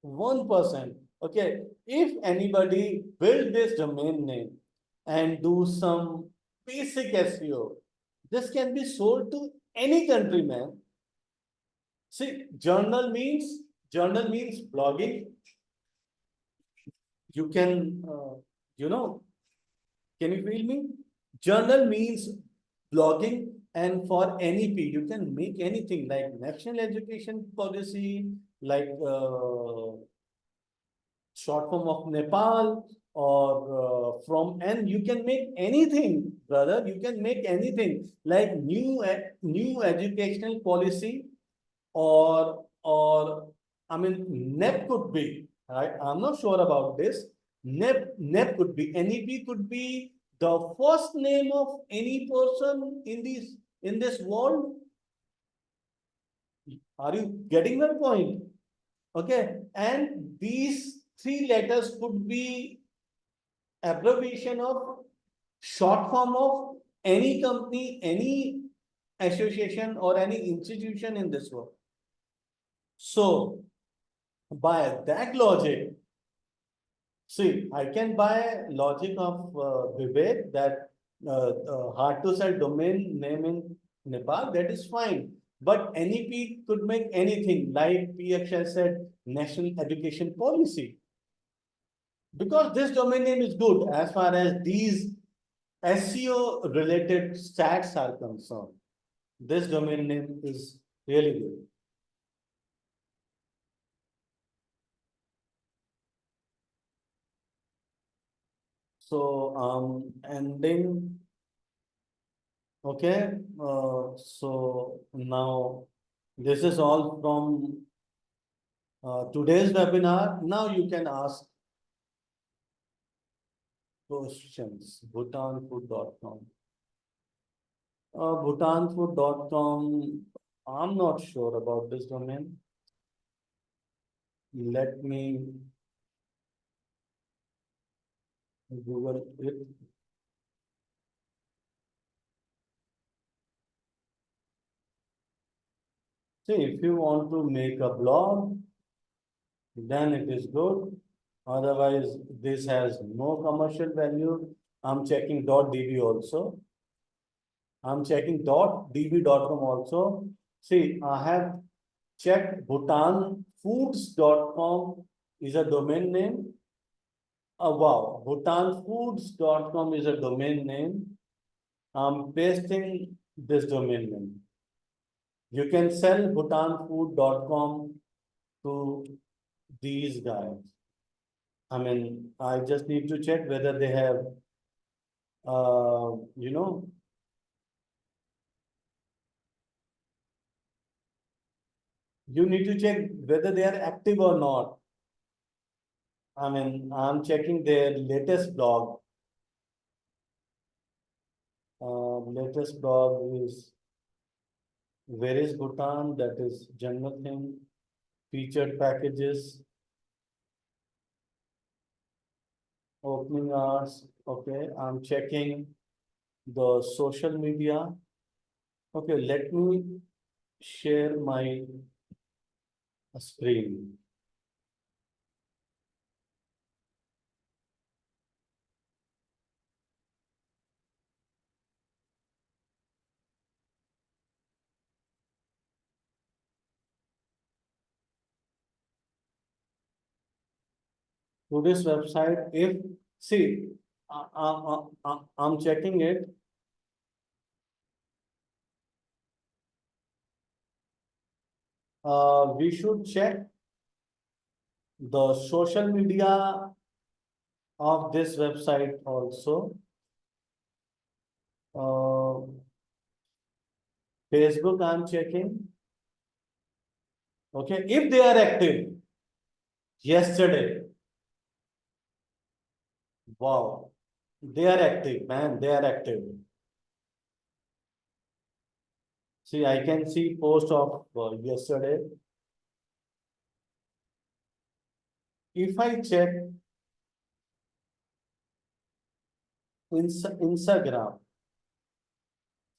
1%. Okay. If anybody build this domain name and do some basic SEO, this can be sold to any country, man. See, journal means blogging. You can, can you feel me? Journal means blogging, and for NEP, you can make anything like national education policy, like short form of Nepal, or and you can make anything, brother. You can make anything like new educational policy, or NEP could be. I'm not sure about this. NEP could be, NEP could be the first name of any person in this world. Are you getting my point? Okay, and these three letters could be abbreviation of short form of any company, any association, or any institution in this world. So by that logic, see, I can buy logic of Vivek that hard to sell domain name in Nepal, that is fine. But NEP could make anything, like PXL said, national education policy. Because this domain name is good as far as these SEO related stats are concerned. This domain name is really good. So ending. Okay, so now this is all from today's webinar. Now you can ask questions. Bhutanfood.com. Bhutanfood.com. I'm not sure about this domain. Let me Google it. See, if you want to make a blog, then it is good. Otherwise, this has no commercial value. I'm checking .db also. I'm checking .db.com also. See, I have checked bhutanfoods.com is a domain name. Oh, wow, bhutanfoods.com is a domain name. I'm pasting this domain name. You can sell bhutanfood.com to these guys. I just need to check whether they have, you need to check whether they are active or not. I'm checking their latest blog. Latest blog is where is Bhutan? That is general thing. Featured packages. Opening hours. Okay, I'm checking the social media. Okay, let me share my screen. to this website. If, see, I'm checking it. We should check the social media of this website also. Facebook, I'm checking. Okay, if they are active yesterday, wow, they are active, man, they are active. See, I can see post of yesterday. If I check Instagram,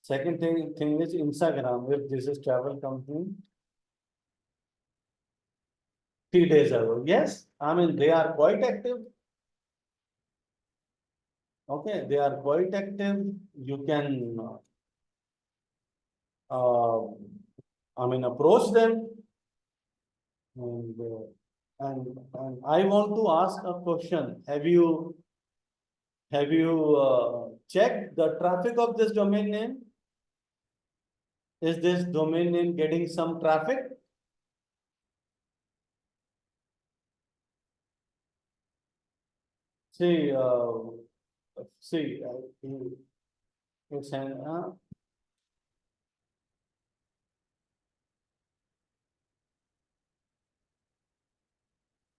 second thing is Instagram, if this is travel company, 3 days ago. Yes, I mean, they are quite active. Okay, they are quite active. You can, I mean, approach them. And I want to ask a question. Have you checked the traffic of this domain name? Is this domain name getting some traffic? See, see, it's an,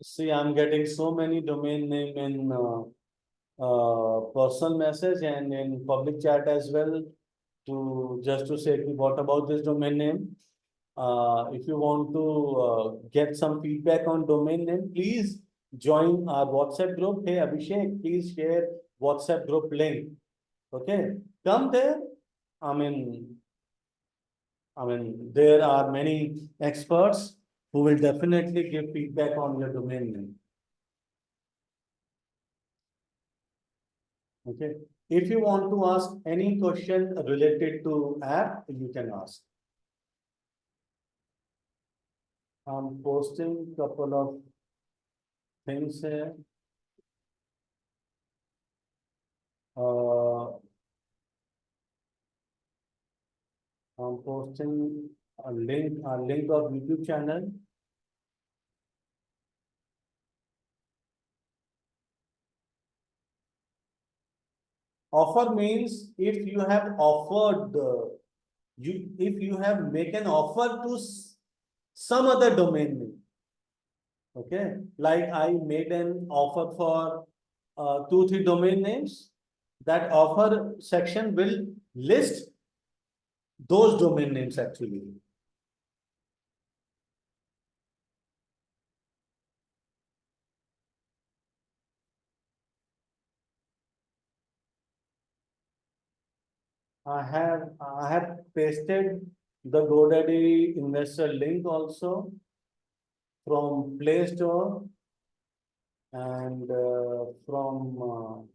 see, I'm getting so many domain name in personal message and in public chat as well, to just to say what about this domain name. If you want to get some feedback on domain name, please join our WhatsApp group. Hey Abhishek, please share WhatsApp group link. Okay, come there. I mean, there are many experts who will definitely give feedback on your domain name. Okay, if you want to ask any question related to app, you can ask. I'm posting couple of things here. I'm posting a link of YouTube channel. Offer means if you have offered, if you have make an offer to some other domain name. Okay, like I made an offer for 2-3 domain names. That offer section will list those domain names actually. I have pasted the GoDaddy investor link also from Play Store and from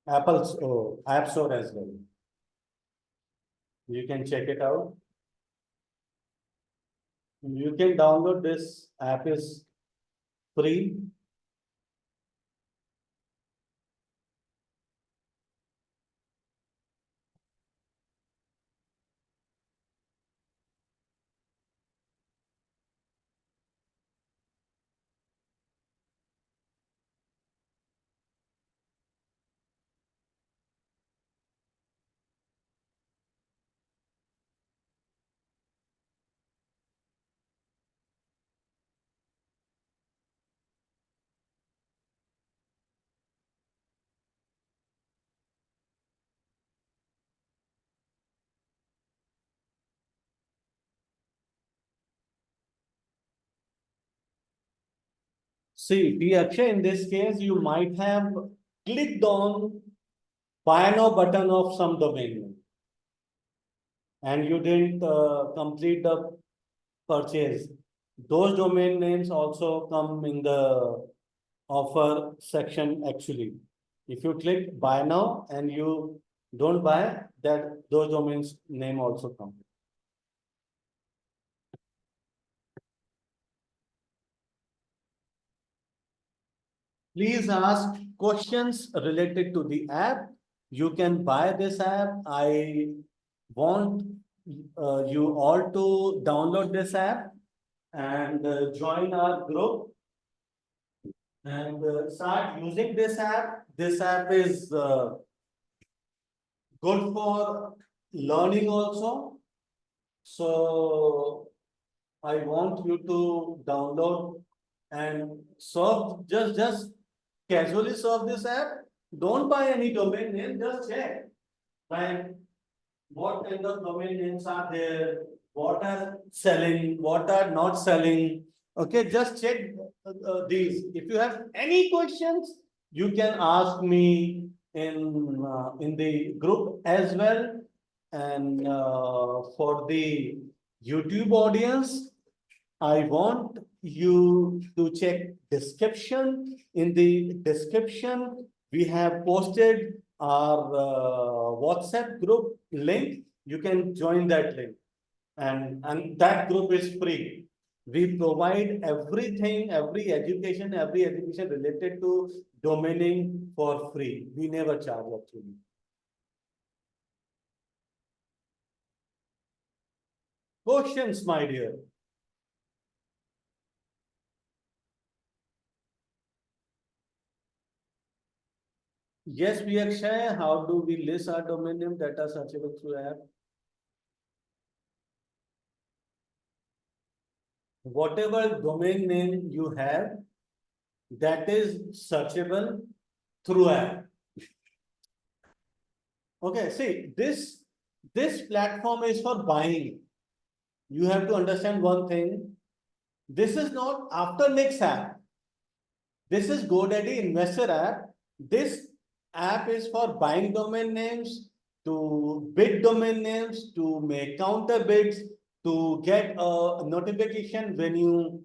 Apple's App Store as well. You can check it out. You can download this app, is free. See, P. Akshay, in this case, you might have clicked on buy now button of some domain name and you didn't complete the purchase. Those domain names also come in the offer section actually. If you click buy now and you don't buy, that those domains name also come. Please ask questions related to the app. You can buy this app. I want you all to download this app and join our group and start using this app. This app is good for learning also. So I want you to download and serve, just casually serve this app. Don't buy any domain name, just check. Like what kind of domain names are there, what are selling, what are not selling. Okay, just check these. If you have any questions, you can ask me in the group as well. And for the YouTube audience, I want you to check description. In the description, we have posted our WhatsApp group link. You can join that link. And that group is free. We provide everything, every education related to domaining for free. We never charge actually. Questions, my dear? Yes, we are shy. How do we list our domain name that are searchable through app? Whatever domain name you have, that is searchable through app. Okay, see, this platform is for buying. You have to understand one thing. This is not after next app. This is GoDaddy Investor App. This app is for buying domain names, to bid domain names, to make counter bids, to get a notification when you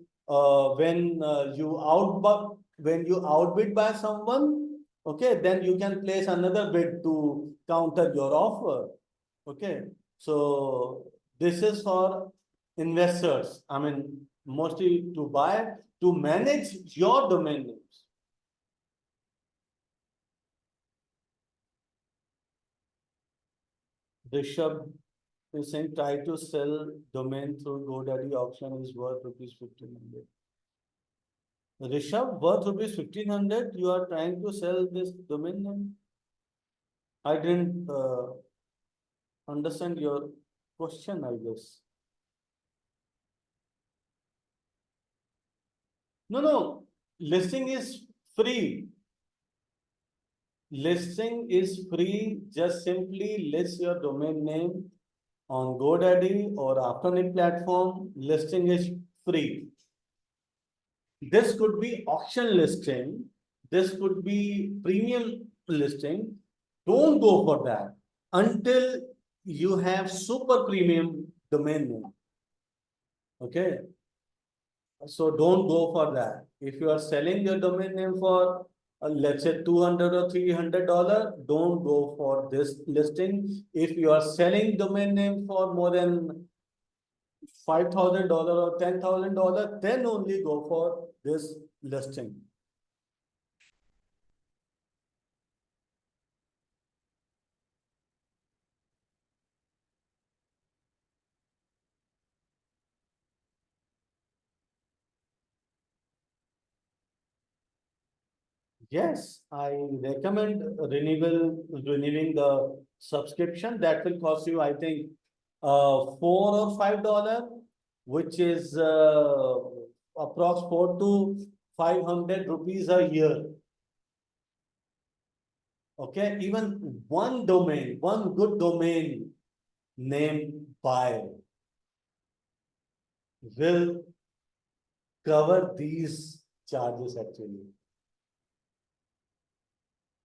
outbid by someone. Okay, then you can place another bid to counter your offer. Okay, so this is for investors. I mean, mostly to buy, to manage your domain names. Rishabh is saying try to sell domain through GoDaddy auction is worth rupees 1,500. Rishabh, worth rupees 1,500, you are trying to sell this domain name? I didn't understand your question, I guess. No, listing is free. Listing is free, just simply list your domain name on GoDaddy or aftermarket platform. Listing is free. This could be auction listing. This could be premium listing. Don't go for that until you have super premium domain name. Okay. So don't go for that. If you are selling your domain name for let's say $200 or $300, don't go for this listing. If you are selling domain name for more than $5,000 or $10,000, then only go for this listing. Yes, I recommend renewing the subscription. That will cost you, I think, $4 or $5, which is approx 400 to 500 rupees a year. Okay, even one domain, one good domain name buy will cover these charges actually.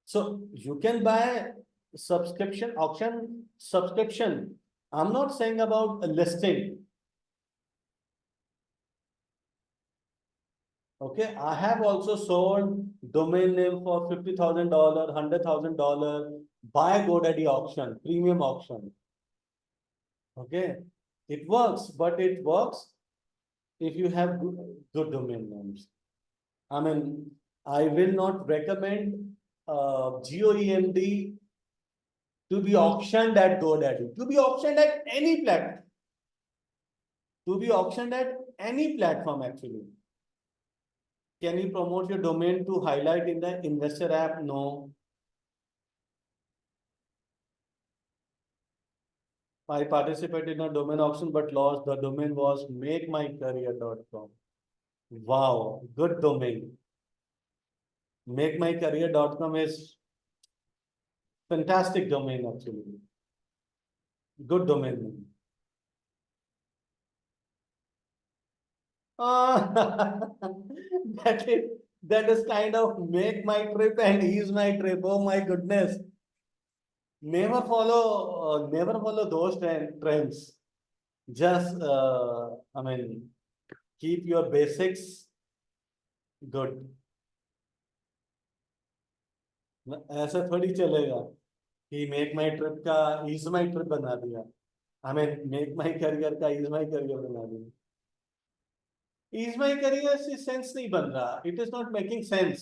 So you can buy subscription, auction subscription. I'm not saying about a listing. Okay, I have also sold domain name for $50,000, $100,000 by GoDaddy auction, premium auction. Okay, it works, but it works if you have good domain names. I mean, I will not recommend GOEMD to be auctioned at GoDaddy, to be auctioned at any platform. To be auctioned at any platform actually. Can you promote your domain to highlight in the investor app? No. I participated in a domain auction but lost. The domain was makemycareer.com. Wow, good domain. Makemycareer.com is fantastic domain actually. Good domain name. That is kind of make my trip and ease my trip. Oh my goodness. Never follow those trends. Just, I mean, keep your basics good. ऐसा थोड़ी चलेगा कि make माई trip का is my trip बना दिया. I mean make my career का is my career बना दिया. इज माई करियर से सेंस नहीं बन रहा. It is not making sense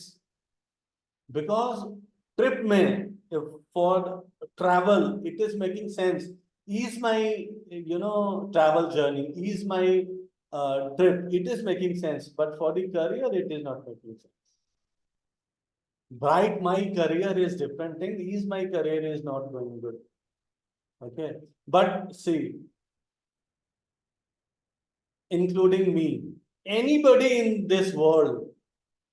because trip में for travel it is making sense. Is my travel journey, is my trip, it is making sense, but for the career it is not making sense. Bright my career is different thing. Is my career is not going good. Okay, but see, including me, anybody in this world,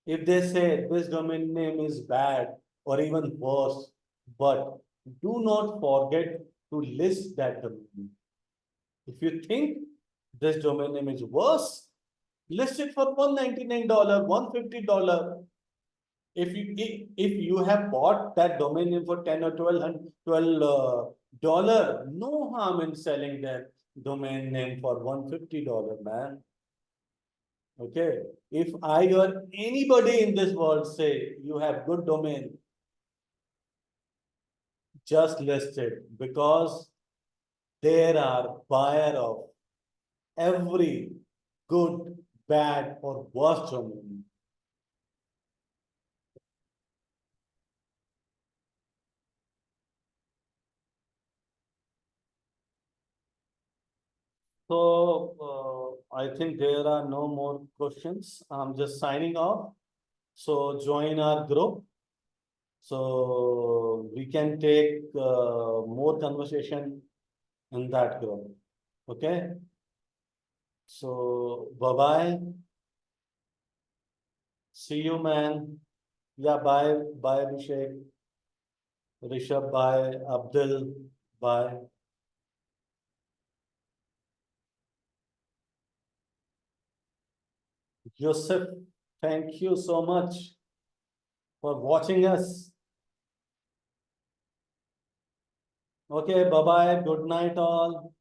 if they say this domain name is bad or even worse, but do not forget to list that domain name. If you think this domain name is worse, list it for $199, $150. If you have bought that domain name for 10 or 12 dollar, no harm in selling that domain name for $150, man. Okay, if I or anybody in this world say you have good domain, just list it, because there are buyer of every good, bad or worst domain. So I think there are no more questions. I'm just signing off. So join our group. So we can take more conversation in that group. Okay. So bye-bye. See you, man. Yeah, bye. Bye, Abhishek. Rishabh, bye. Abdul, bye. Yusuf, thank you so much for watching us. Okay, bye-bye. Good night, all.